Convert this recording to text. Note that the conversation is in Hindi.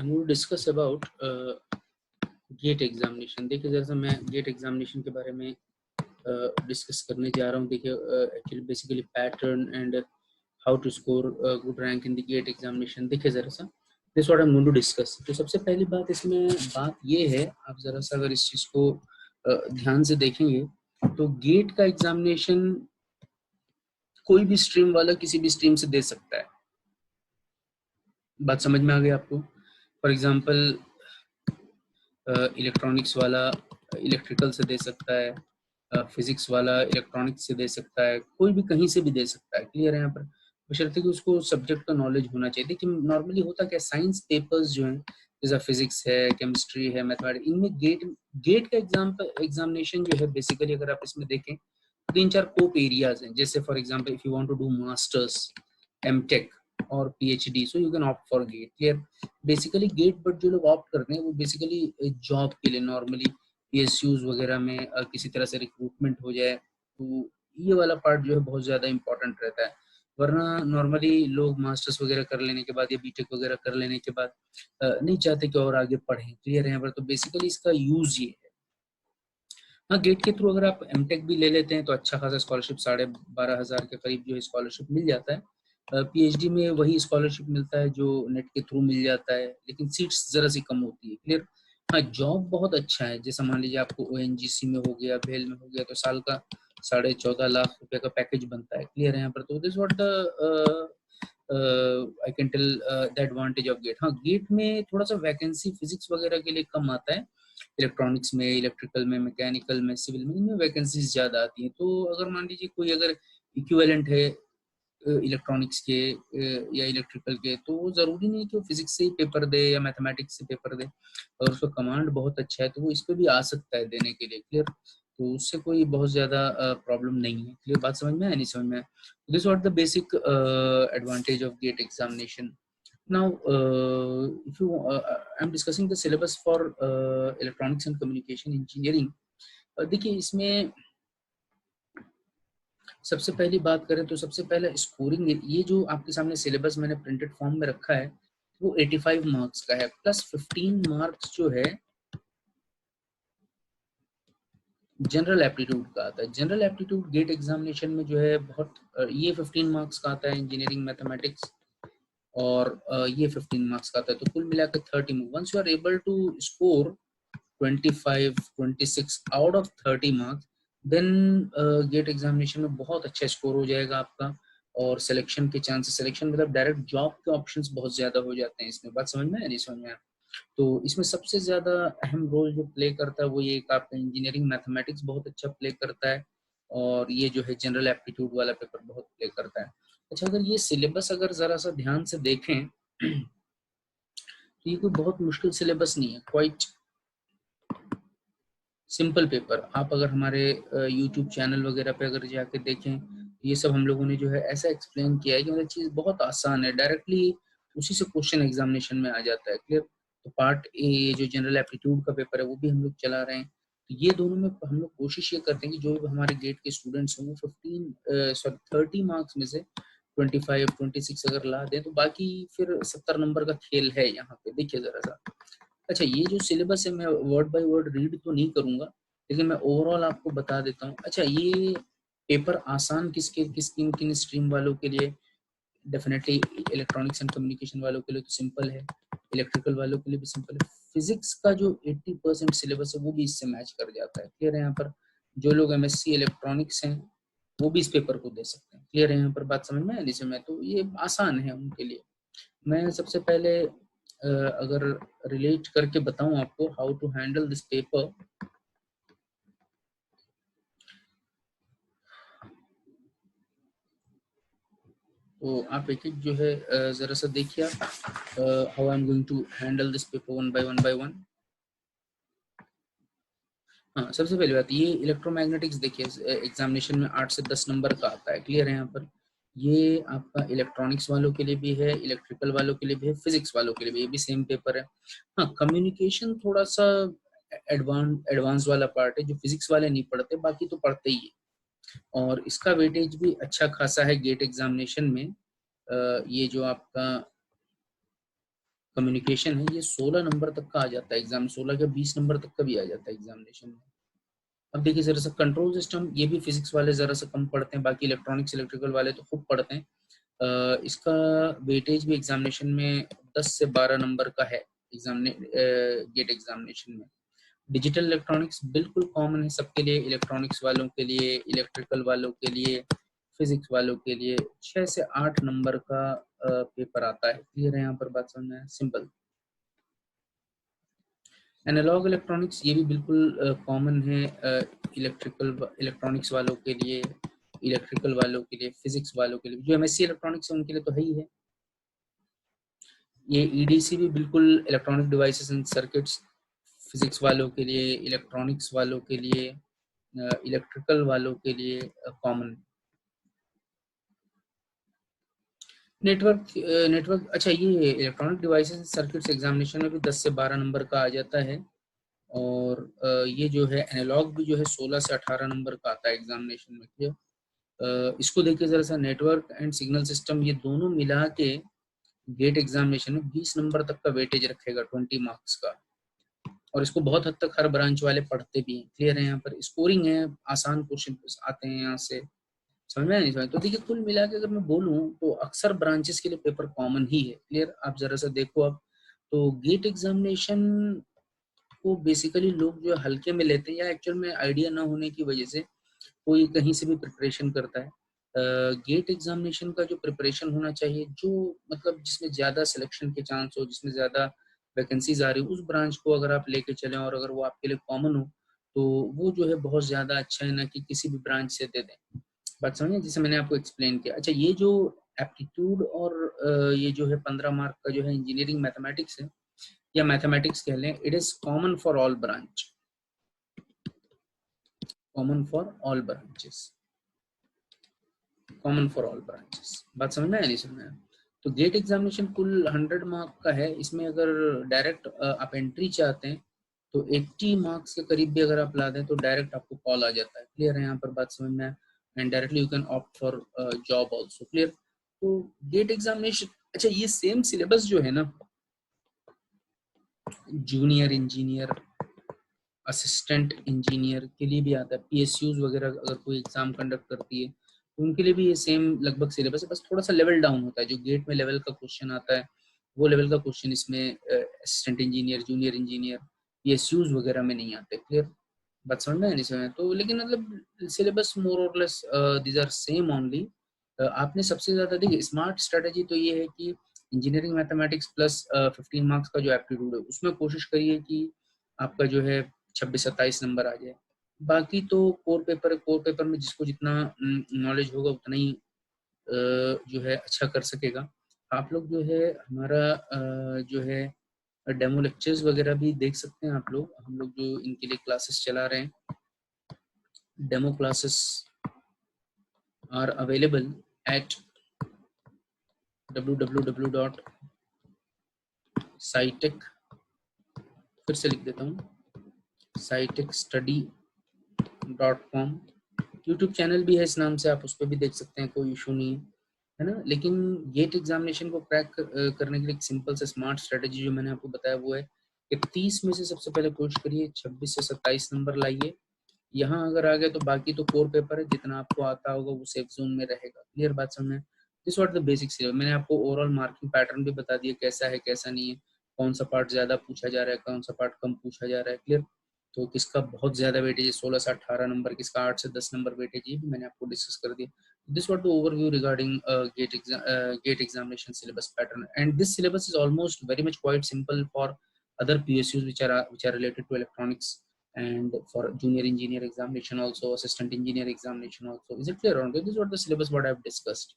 I'm going to discuss about GATE examination. देखिए जैसे मैं गेट एग्जामिनेशन के बारे में डिस्कस करने जा रहा हूँ। देखिए actually basically pattern and how to score good rank in the GATE examination. देखिए जरा सा this what I am going to discuss. तो सबसे पहली बात इसमें बात ये है, आप जरा सा अगर इस चीज को ध्यान से देखेंगे तो गेट का एग्जामिनेशन कोई भी स्ट्रीम वाला किसी भी स्ट्रीम से दे सकता है। बात समझ में आ गई आपको? फॉर एग्जाम्पल इलेक्ट्रॉनिक्स वाला इलेक्ट्रिकल से दे सकता है, फिजिक्स वाला इलेक्ट्रॉनिक्स से दे सकता है, कोई भी कहीं से भी दे सकता है। क्लियर है यहाँ पर? बशर्ते कि उसको सब्जेक्ट का नॉलेज होना चाहिए। देखिए नॉर्मली होता क्या, साइंस पेपर्स जो हैं जैसा फिजिक्स है, केमिस्ट्री है, मैथमेटिक्स, इनमें गेट का एग्जामिनेशन जो है बेसिकली अगर आप इसमें देखें 3-4 कोप एरियाज हैं। जैसे for example if you want to do masters, MTech और PhD, so you can opt for GATE. Clear? Basically GATE but जो लोग ऑप्ट करते हैं वो बेसिकली जॉब के लिए, नॉर्मली पीएसयूज वगैरह में किसी तरह से रिक्रूटमेंट हो जाए तो ये वाला पार्ट जो है बहुत ज़्यादा इंपॉर्टेंट रहता है। वरना नॉर्मली लोग मास्टर्स वगैरह कर लेने के बाद या बीटेक वगैरह कर लेने के बाद नहीं चाहते कि और आगे पढ़ें। क्लियर है यहाँ पर? तो बेसिकली इसका यूज ये है। हाँ, गेट के थ्रू अगर आप एमटेक भी ले लेते हैं तो अच्छा खासा स्कॉलरशिप 12,500 के करीब जो है स्कॉलरशिप मिल जाता है। पीएचडी में वही स्कॉलरशिप मिलता है जो नेट के थ्रू मिल जाता है, लेकिन सीट्स जरा सी कम होती है। क्लियर? हाँ, जॉब बहुत अच्छा है। जैसा मान लीजिए आपको ओएनजीसी में हो गया, भेल में हो गया, तो साल का 14.5 लाख रुपए का पैकेज बनता है। क्लियर है यहाँ पर? तो this what the I can tell the advantage of GATE. हाँ, गेट में थोड़ा सा वैकेंसी फिजिक्स वगैरह के लिए कम आता है, इलेक्ट्रॉनिक्स में, इलेक्ट्रिकल में, मैकेनिकल में, सिविल में, इनमें वैकेंसीज ज़्यादा आती हैं। तो अगर मान लीजिए कोई अगर इक्विवेलेंट है इलेक्ट्रॉनिक्स के या इलेक्ट्रिकल के, तो वो ज़रूरी नहीं कि वो फिजिक्स से ही पेपर दे या मैथमेटिक्स से पेपर दे। और उसका कमांड बहुत अच्छा है तो वो इस पर भी आ सकता है देने के लिए। क्लियर? तो उससे कोई बहुत ज़्यादा प्रॉब्लम नहीं है। क्लियर? बात समझ में आया? नहीं समझ में आया? This what the basic advantage of GATE examination. Now, if you, I'm discussing the syllabus for electronics and communication engineering. देखिए इसमें सबसे पहली बात करें तो सबसे पहला स्कोरिंग, ये जो आपके सामने सिलेबस मैंने प्रिंटेड फॉर्म में रखा है वो 85 मार्क्स का है, प्लस 15 मार्क्स जो है जनरल एप्टीट्यूड का आता है। जनरल एप्टीट्यूड गेट एग्जामिनेशन में जो है बहुत ये 15 मार्क्स का आता है, इंजीनियरिंग मैथमेटिक्स, और ये 15 मार्क्स का आता है। तो कुल मिलाकर 30 once you are able to score 25, 26 out of 30 marks, then GATE examination में बहुत अच्छा स्कोर हो जाएगा आपका, और सिलेक्शन के चांसेस, सिलेक्शन मतलब डायरेक्ट जॉब के ऑप्शंस बहुत ज्यादा हो जाते हैं इसमें। बात समझ में है? नहीं समझ में आया? तो इसमें सबसे ज्यादा अहम रोल जो प्ले करता है वो ये एक आपका इंजीनियरिंग मैथमेटिक्स बहुत अच्छा प्ले करता है, और ये जो है जनरल एप्टीट्यूड वाला पेपर बहुत प्ले करता है। अच्छा, अगर ये सिलेबस अगर जरा सा ध्यान से देखें तो ये कोई बहुत मुश्किल सिलेबस नहीं है, क्वाइट सिंपल पेपर। आप अगर हमारे यूट्यूब चैनल वगैरह पे अगर जाके देखें, ये सब हम लोगों ने जो है ऐसा एक्सप्लेन किया है कि मतलब चीज़ बहुत आसान है, डायरेक्टली उसी से क्वेश्चन एग्जामिनेशन में आ जाता है। क्लियर? तो पार्ट ए जो जनरल एप्टीट्यूड का पेपर है वो भी हम लोग चला रहे हैं। तो ये दोनों में हम लोग कोशिश ये करते हैं कि जो हमारे गेट के स्टूडेंट्स हों वो 30 मार्क्स में से 25, 26 अगर ला दें तो बाकी फिर 70 नंबर का खेल है यहाँ पे। देखिए जरा सा, अच्छा ये जो सिलेबस है मैं वर्ड बाय वर्ड रीड तो नहीं करूंगा, लेकिन मैं ओवरऑल आपको बता देता हूँ। अच्छा, ये पेपर आसान किन किन स्ट्रीम वालों के लिए? डेफिनेटली इलेक्ट्रॉनिक्स एंड कम्युनिकेशन वालों के लिए तो सिंपल है, इलेक्ट्रिकल वालों के लिए भी सिंपल है। फिजिक्स का जो 80% सिलेबस है वो भी इससे मैच कर जाता है। क्लियर है यहाँ पर? जो लोग एमएससी इलेक्ट्रॉनिक्स हैं वो भी इस पेपर को दे सकते हैं। क्लियर है यहाँ पर? बात समझ में है? जिसमें तो ये आसान है उनके लिए। मैं सबसे पहले अगर रिलेट करके बताऊं आपको how to handle this paper, तो आप एक एक जो है जरा सा देखिए आप how I am going to handle this paper one by one. हाँ, सबसे पहली बात ये इलेक्ट्रोमैग्नेटिक्स देखिए एग्जामिनेशन में 8 से 10 नंबर का आता है। क्लियर है यहाँ पर? ये आपका इलेक्ट्रॉनिक्स वालों के लिए भी है, इलेक्ट्रिकल वालों के लिए भी है, फिजिक्स वालों के लिए भी, ये भी सेम पेपर है। हाँ, कम्युनिकेशन थोड़ा सा एडवांस वाला पार्ट है जो फिजिक्स वाले नहीं पढ़ते, बाकी तो पढ़ते ही है, और इसका वेटेज भी अच्छा खासा है गेट एग्जामिनेशन में। ये जो आपका कम्युनिकेशन है, ये 16 नंबर तक का आ जाता है एग्जाम, 16 का 20 नंबर तक का भी आ जाता है एग्जामिनेशन में। अब देखिए जरा सा कंट्रोल सिस्टम, ये भी फिजिक्स वाले जरा सा कम पढ़ते हैं, बाकी इलेक्ट्रॉनिक्स इलेक्ट्रिकल वाले तो खूब पढ़ते हैं। इसका वेटेज भी एग्जामिनेशन में 10 से 12 नंबर का है गेट एग्जामिनेशन में। डिजिटल इलेक्ट्रॉनिक्स बिल्कुल कॉमन है सबके लिए, इलेक्ट्रॉनिक्स वालों के लिए, इलेक्ट्रिकल वालों के लिए, फिजिक्स वालों के लिए 6 से 8 नंबर का पेपर आता है। क्लियर है यहाँ पर बात समझ में है? सिंपल। एनालॉग इलेक्ट्रॉनिक्स ये भी बिल्कुल कॉमन है इलेक्ट्रॉनिक्स वालों के लिए, इलेक्ट्रिकल वालों के लिए, फिजिक्स वालों के लिए, जो एमएससी इलेक्ट्रॉनिक्स है उनके लिए तो है ही है। ये ईडीसी भी बिल्कुल electronic devices and circuits, physics वालों के लिए, इलेक्ट्रॉनिक्स वालों के लिए, इलेक्ट्रिकल वालों के लिए कॉमन। नेटवर्क अच्छा, ये इलेक्ट्रॉनिक डिवाइसेस सर्किट्स एग्जामिनेशन में भी 10 से 12 नंबर का आ जाता है। और ये जो है एनालॉग भी जो है 16 से 18 नंबर का आता है एग्जामिनेशन में। क्लियर? इसको देखिए जरा सा, नेटवर्क एंड सिग्नल सिस्टम ये दोनों मिला के गेट एग्जामिनेशन में 20 नंबर तक का वेटेज रखेगा, 20 मार्क्स का। और इसको बहुत हद तक हर ब्रांच वाले पढ़ते भी हैं। क्लियर है? यहाँ पर स्कोरिंग है, आसान क्वेश्चन आते हैं यहाँ से, समझ में नहीं समझ। तो देखिए कुल मिला के अगर मैं बोलूँ तो अक्सर ब्रांचेस के लिए पेपर कॉमन ही है। क्लियर? आप जरा सा देखो अब, तो गेट एग्जामिनेशन को बेसिकली लोग जो हल्के में लेते हैं, या एक्चुअल में आइडिया ना होने की वजह से कोई कहीं से भी प्रिपरेशन करता है। गेट एग्जामिनेशन का जो प्रिपरेशन होना चाहिए, जो मतलब जिसमें ज़्यादा सिलेक्शन के चांस हो, जिसमें ज़्यादा वैकेंसीज आ रही हो, उस ब्रांच को अगर आप लेके चलें और अगर वो आपके लिए कॉमन हो, तो वो जो है बहुत ज़्यादा अच्छा है, ना कि किसी भी ब्रांच से दे दें। बात समझे? जैसे मैंने आपको एक्सप्लेन किया। अच्छा, ये जो एप्टीट्यूड और ये जो है 15 मार्क का जो है इंजीनियरिंग मैथमेटिक्स है, या मैथमेटिक्स कह लें, it is common for all branch, common for all branches, common for all branches. बात समझ में आया नहीं समझ में आया? तो गेट एग्जामिनेशन कुल 100 मार्क का है। इसमें अगर डायरेक्ट आप एंट्री चाहते हैं तो 80 मार्क्स के करीब भी अगर आप ला दें तो डायरेक्ट आपको कॉल आ जाता है। क्लियर है यहाँ पर बात समझ में? And directly you can opt for job also. Clear? तो गेट एग्जामिनेशन, अच्छा ये सेम सिलेबस जो है ना, जूनियर इंजीनियर, असिस्टेंट इंजीनियर के लिए भी आता है। पीएसयूज वगैरह अगर कोई एग्जाम कंडक्ट करती है तो उनके लिए भी ये सेम लगभग सिलेबस है, बस थोड़ा सा लेवल डाउन होता है। जो गेट में लेवल का क्वेश्चन आता है वो लेवल का क्वेश्चन इसमें assistant engineer, junior engineer, PSUs वगैरह में नहीं आते। क्लियर? बात समझ में है? नहीं समझ? तो लेकिन मतलब सिलेबस मोर और less these are same only. आपने सबसे ज्यादा देखिए स्मार्ट स्ट्रेटेजी तो ये है कि इंजीनियरिंग मैथमेटिक्स प्लस 15 मार्क्स का जो एप्टीट्यूड है उसमें कोशिश करिए कि आपका जो है 26-27 नंबर आ जाए। बाकी तो कोर पेपर है, कोर पेपर में जिसको जितना नॉलेज होगा उतना ही जो है अच्छा कर सकेगा। आप लोग जो है हमारा जो है डेमो लेक्चर्स वगैरह भी देख सकते हैं आप लोग। हम लोग जो इनके लिए क्लासेस चला रहे हैं, demo classes are available at www.scitech, फिर से लिख देता हूँ, scitechstudy.com। यूट्यूब चैनल भी है इस नाम से, आप उस पर भी देख सकते हैं, कोई इशू नहीं है ना। लेकिन गेट एग्जामिनेशन को क्रैक करने के लिए एक सिंपल से स्मार्ट स्ट्रेटेजी जो मैंने आपको बताया वो है कि 30 में से सबसे पहले कोशिश करिए 26 से 27 नंबर लाइए। यहाँ अगर आ गए तो बाकी तो कोर पेपर है, जितना आपको आता होगा वो सेफ जोन में रहेगा। क्लियर बात समझ? This what the basic syllabus. मैंने आपको ओवरऑल मार्किंग पैटर्न भी बता दिया, कैसा है कैसा नहीं है, कौन सा पार्ट ज्यादा पूछा जा रहा है, कौन सा पार्ट कम पूछा जा रहा है। क्लियर? तो किसका बहुत ज्यादा वेटेज है 16 से 18 नंबर, किसका 8 से 10 नंबर वेटेज, ये भी मैंने आपको डिस्कस कर दिया। This what the overview regarding GATE examination syllabus pattern, and this syllabus is almost very much quite simple for other PSUs which are related to electronics, and for junior engineer examination also, assistant engineer examination also. Is it clear? This is what the syllabus what I have discussed.